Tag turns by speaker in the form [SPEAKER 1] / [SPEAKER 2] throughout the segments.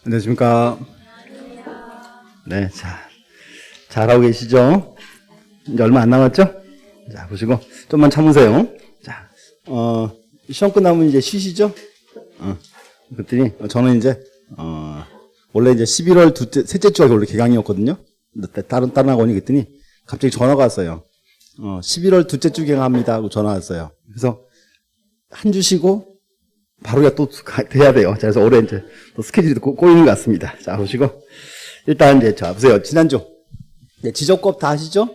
[SPEAKER 1] 안녕하십니까. 네, 자, 잘하고 계시죠? 이제 얼마 안 남았죠? 자, 보시고, 좀만 참으세요. 자, 시험 끝나면 이제 쉬시죠? 그랬더니, 저는 이제, 원래 이제 11월 셋째 주가 원래 개강이었거든요. 다른 학원이 그랬더니, 갑자기 전화가 왔어요. 11월 둘째 주 개강합니다 하고 전화 왔어요. 그래서, 한 주 쉬고, 바로 또 돼야 돼요. 자, 그래서 올해 이제 또 스케줄이 꼬이는 것 같습니다. 자, 보시고. 일단 이제, 자, 보세요. 지난주. 네, 지적법 다 하시죠?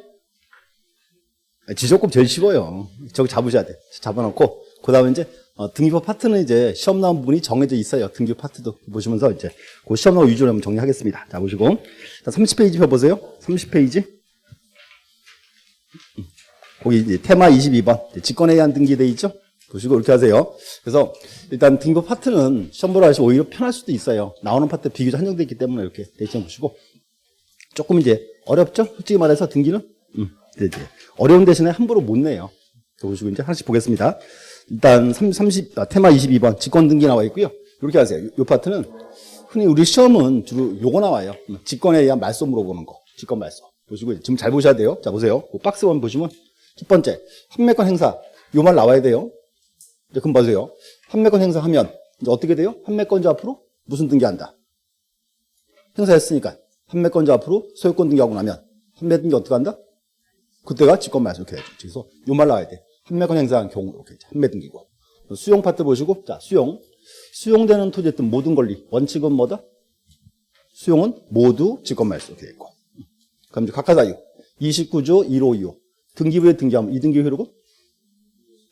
[SPEAKER 1] 지적법 제일 쉬워요. 저거 잡으셔야 돼. 잡아놓고, 그 다음에 이제, 등기부 파트는 이제 시험 나온 부분이 정해져 있어요. 등기부 파트도 보시면서 이제, 그 시험 나온 위주로 한번 정리하겠습니다. 자, 보시고. 자, 30페이지 펴보세요. 30페이지. 거기 이제 테마 22번. 직권에 의한 등기돼 있죠? 보시고 이렇게 하세요. 그래서 일단 등기부 파트는 시험 보러 가시면 오히려 편할 수도 있어요. 나오는 파트 비교적 한정되어 있기 때문에 이렇게 대시해 보시고 조금 이제 어렵죠? 솔직히 말해서 등기는 네. 어려운 대신에 함부로 못 내요. 보시고 이제 하나씩 보겠습니다. 일단 테마 22번 직권 등기 나와 있고요. 이렇게 하세요. 이 파트는 흔히 우리 시험은 주로 요거 나와요. 직권에 의한 말소 물어보는 거. 직권 말소. 보시고 지금 잘 보셔야 돼요. 자, 보세요. 박스 1 보시면 첫 번째 판매권 행사. 요 말 나와야 돼요. 그럼 보세요. 판매권 행사하면 이제 어떻게 돼요? 판매권자 앞으로 무슨 등기한다? 행사했으니까 판매권자 앞으로 소유권 등기하고 나면 판매 등기 어떻게 한다? 그때가 직권 말소 이렇게 해야죠. 그래서 요 말 나와야 돼. 판매권 행사한 경우 이렇게 판매 등기고. 수용 파트 보시고 자, 수용되는 토지의 어떤 모든 권리 원칙은 뭐다? 수용은 모두 직권 말소 이렇게 돼 있고. 그럼 이제 각하 사유 29조 1525 등기부에 등기하면 이 등기 효력은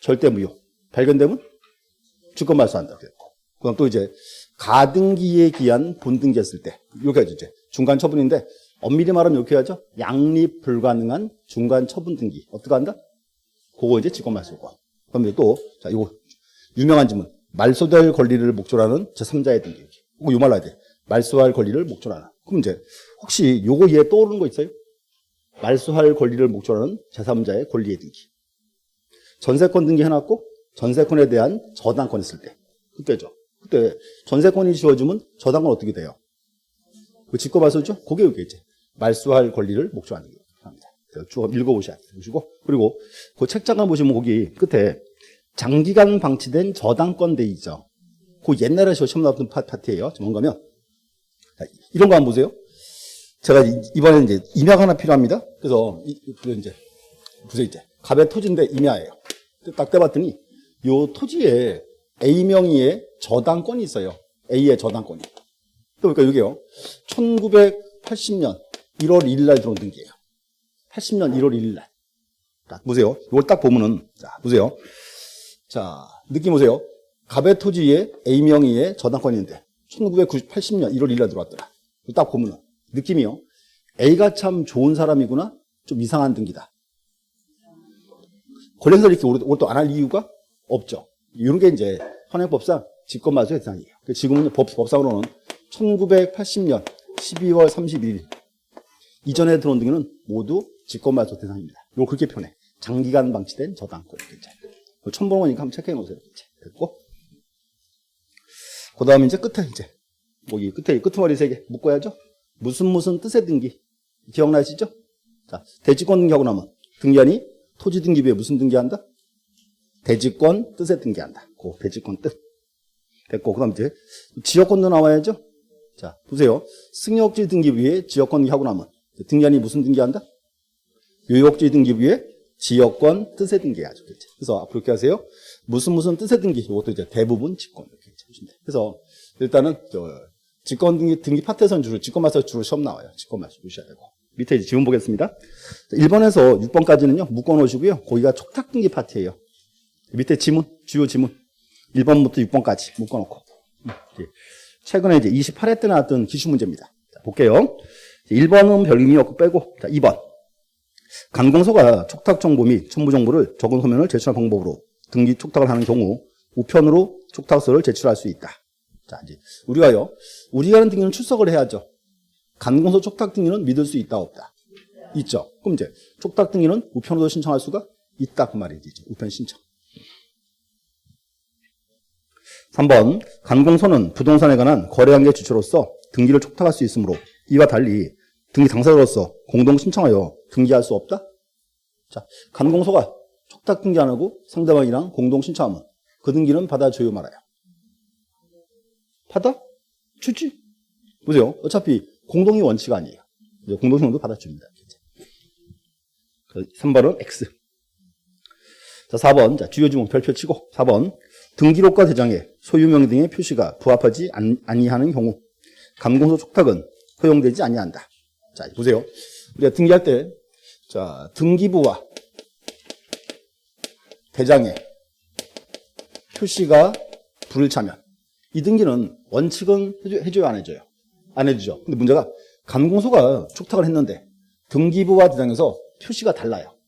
[SPEAKER 1] 절대 무효. 발견되면 주권 말소한다. 그럼 또 이제 가등기에 기한 본등기했을 때 이렇게 하죠. 이제 중간 처분인데 엄밀히 말하면 이렇게 하죠. 양립 불가능한 중간 처분 등기 어떻게 한다? 그거 이제 직권 말소고. 그럼 이제 또 자 이거 유명한 질문 말소될 권리를 목적으로 하는 제3자의 등기. 이거 요 말 나야 돼. 말소할 권리를 목적으로 하는. 그럼 이제 혹시 요거 이해 떠오르는 거 있어요? 말소할 권리를 목적으로 하는 제3자의 권리의 등기. 전세권 등기 해놨고 전세권에 대한 저당권 있을 때 그때죠. 그때 전세권이 지어주면 저당권 어떻게 돼요? 그 직권 말소죠? 그게 여기 이제 말소할 권리를 목적하는 게 합니다. 쭉 읽어보셔야 되시고 그리고 그 책장을 보시면 거기 끝에 장기간 방치된 저당권 돼 있죠. 그 옛날에 저 시험 나왔던 파트예요. 뭔가면 이런 거 한번 보세요. 제가 이번에 이제 임야가 하나 필요합니다. 그래서 이제 보세요. 이제 갑의 토지인데 임야예요. 딱 떼봤더니 요 토지에 A 명의의 저당권이 있어요. A의 저당권이. 그러니까 여기요. 1980년 1월 1일 날 들어온 등기예요. 80년 1월 1일 날. 자, 보세요. 이걸 딱 보면은, 자, 보세요. 자, 느낌 보세요. 갑의 토지에 A 명의의 저당권이 있는데, 1980년 1월 1일 날 들어왔더라. 딱 보면은, 느낌이요. A가 참 좋은 사람이구나. 좀 이상한 등기다. 권리행사 이렇게 오랫동안 안 할 이유가 없죠. 이런 게 이제 현행법상 직권 말소의 대상이에요. 지금은 법상으로는 1980년 12월 31일 이전에 들어온 등기는 모두 직권 말소 대상입니다. 이거 그렇게 표현해. 장기간 방치된 저당권. 처음 보는 거니까 한번 체크해 놓으세요. 됐고. 그 다음에 이제 끝에 이제 여기 끝에 끄트머리 3개 묶어야죠. 무슨 뜻의 등기 기억나시죠? 자, 대지권 등기하고 나면 등기한이 토지 등기부에 무슨 등기한다? 대지권 뜻에 등기한다. 그 대지권 뜻. 됐고, 그 다음 이제 지역권도 나와야죠? 자, 보세요. 승역지 등기부에 지역권 등기하고 나면 등기한이 무슨 등기한다? 요역지 등기부에 지역권 뜻에 등기해야죠. 그래서 앞으로 이렇게 하세요. 무슨 뜻의 등기. 이것도 이제 대부분 직권 이렇게 해주시면 돼요. 그래서 일단은 직권 등기 파트에서는 주로 직권 말소 주로 시험 나와요. 직권 말소 보셔야 되고. 밑에 이제 지문 보겠습니다. 1번에서 6번까지는요, 묶어 놓으시고요. 거기가 촉탁 등기 파트예요. 밑에 지문, 주요 지문. 1번부터 6번까지 묶어놓고. 최근에 이제 28회 때 나왔던 기출문제입니다. 자, 볼게요. 1번은 별 의미 없고 빼고. 자, 2번. 관공서가 촉탁 정보 및 첨부 정보를 적은 서면을 제출한 방법으로 등기 촉탁을 하는 경우 우편으로 촉탁서를 제출할 수 있다. 자, 이제 우리가 하는 등기는 출석을 해야죠. 관공서 촉탁 등기는 믿을 수 있다, 없다? 있죠. 그럼 이제 촉탁 등기는 우편으로 신청할 수가 있다, 그 말이지. 우편 신청. 3번 간공서는 부동산에 관한 거래관계 주체로서 등기를 촉탁할 수 있으므로 이와 달리 등기 당사자로서 공동 신청하여 등기할 수 없다. 자, 간공서가 촉탁 등기 안 하고 상대방이랑 공동 신청하면 그 등기는 받아줘요 말아요. 받아? 주지. 보세요. 어차피 공동이 원칙 아니에요. 공동 신청도 받아줍니다. 3번은 X. 자, 4번. 자, 주요 지목 별표 치고 4번. 등기록과 대장에 소유명 등의 표시가 부합하지 아니하는 경우 간공서 촉탁은 허용되지 아니한다. 자, 보세요. 우리가 등기할 때 자, 등기부와 대장에 표시가 불일치하면 이 등기는 원칙은 해줘요, 안 해줘요? 안 해주죠. 근데 문제가 간공서가 촉탁을 했는데 등기부와 대장에서 표시가 달라요.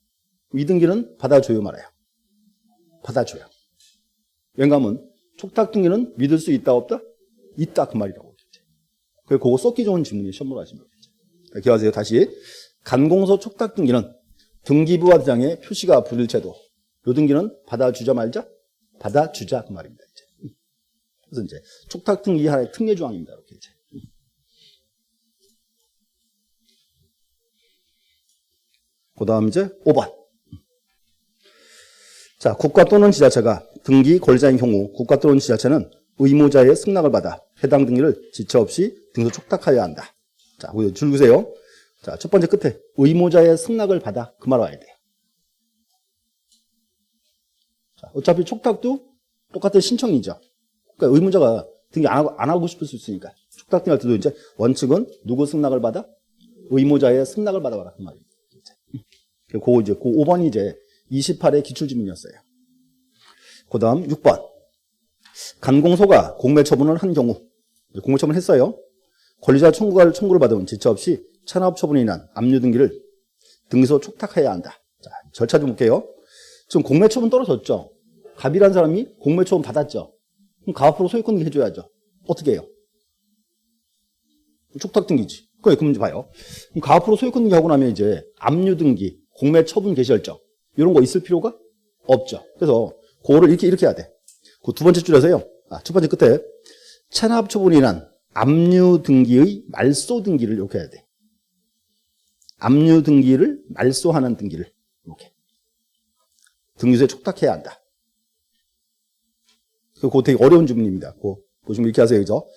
[SPEAKER 1] 이 등기는 받아줘요, 말아요? 받아줘요. 왜냐하면 촉탁 등기는 믿을 수 있다, 없다? 있다, 그 말이라고. 그래서 그거 썩기 좋은 질문이 시험으로 하시면 되죠. 기억하세요. 다시. 간공서 촉탁 등기는 등기부와 대장의 표시가 불일체도 이 등기는 받아주자 말자? 받아주자, 그 말입니다. 이제. 그래서 이제 촉탁 등기 하나의 특례 조항입니다. 이렇게 이제. 그 다음 이제 5번. 자, 국가 또는 지자체가 등기 권리자인 경우 국가 또는 지자체는 의무자의 승낙을 받아 해당 등기를 지체 없이 등기소 촉탁하여야 한다. 자, 줄 보세요. 자, 첫 번째 끝에 의무자의 승낙을 받아 그 말 와야 돼요. 자, 어차피 촉탁도 똑같은 신청이죠. 그러니까 의무자가 등기 안 하고 싶을 수 있으니까 촉탁 등기할 때도 이제 원칙은 누구 승낙을 받아? 의무자의 승낙을 받아봐라 그 말이에요. 그 이제 그 5번이 이제 28의 기출지문이었어요. 그 다음 6번. 간공소가 공매처분을 한 경우, 공매처분을 했어요. 권리자 청구를 받으면 지체 없이 체납처분이 인한 압류 등기를 등기소 촉탁해야 한다. 자, 절차 좀 볼게요. 지금 공매처분 떨어졌죠. 갑이라는 사람이 공매처분 받았죠. 그럼 갑 앞으로 소유권 등기 해줘야죠. 어떻게 해요? 촉탁 등기지. 그럼 문제 봐요. 그럼 갑 앞으로 소유권 등기 하고 나면 이제 압류 등기, 공매처분 개시결정 이런 거 있을 필요가 없죠. 그래서 그거를 이렇게 해야 돼. 그 두 번째 줄에서요. 첫 번째 끝에 체납처분이 난 압류 등기의 말소 등기를 이렇게 해야 돼. 압류 등기를 말소하는 등기를 이렇게 등기소에 촉탁해야 한다. 그거 되게 어려운 주문입니다. 그거 보시면 이렇게 하세요. 그죠?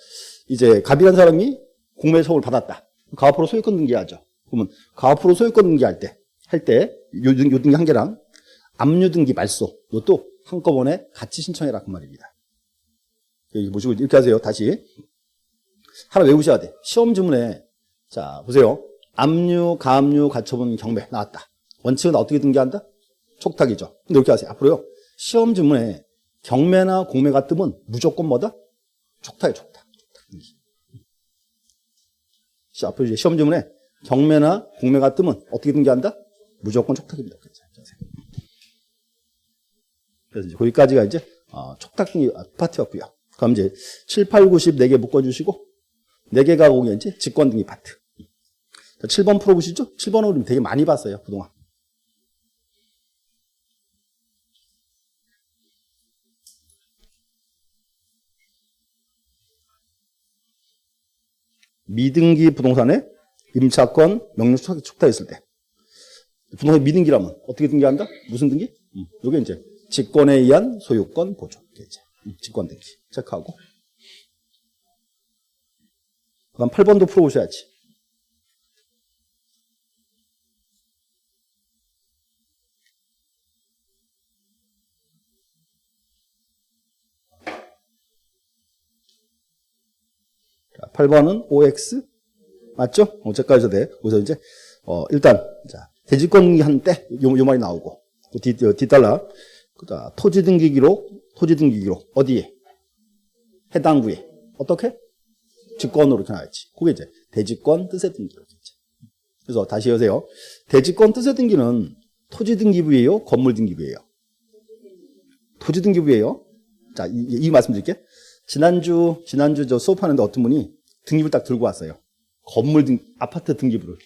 [SPEAKER 1] 이제 갑이라는 사람이 공매처분을 받았다. 갑 앞으로 소유권 등기하죠. 그러면 갑 앞으로 소유권 등기할 때 요 등기 한 개랑 압류 등기 말소 이것도 한꺼번에 같이 신청해라 그 말입니다. 여기 보시고 이렇게 하세요. 다시 하나 외우셔야 돼. 시험 지문에 자 보세요. 압류, 가압류, 가처분, 경매 나왔다. 원칙은 어떻게 등기한다? 촉탁이죠. 근데 이렇게 하세요. 앞으로요. 시험 지문에 경매나 공매가 뜨면 무조건 뭐다? 촉탁이에요. 촉탁. 앞으로 이제 시험 지문에 경매나 공매가 뜨면 어떻게 등기한다? 무조건 촉탁입니다. 그래서 이제 거기까지가 이제 촉탁 등기 파트였고요. 그럼 이제 7, 8, 90 4개 묶어주시고 4개가 오게 이제 직권 등기 파트. 자, 7번 풀어보시죠. 7번은 우리 되게 많이 봤어요 그동안. 미등기 부동산에 임차권 명령 촉탁했을 때 부동산 미등기라면 어떻게 등기한다? 무슨 등기? 이게 이제 직권에 의한 소유권 보존. 이제 직권 등기 체크하고. 그다음 8번도 풀어보셔야지. 자, 8번은 OX 맞죠? 어제까지 돼. 그래서 이제 일단 자 대지권 등기한 때 요 말이 나오고 뒷달라 토지 등기 기록 어디에? 해당 구에 어떻게? 직권으로 이렇게 나와있지. 그게 이제 대지권 뜻의 등기로 있지. 그래서 다시 여세요. 대지권 뜻의 등기는 토지 등기부예요, 건물 등기부예요? 토지 등기부예요. 자, 이 말씀드릴게. 지난주 저 수업하는데 어떤 분이 등기부를 딱 들고 왔어요. 아파트 등기부를.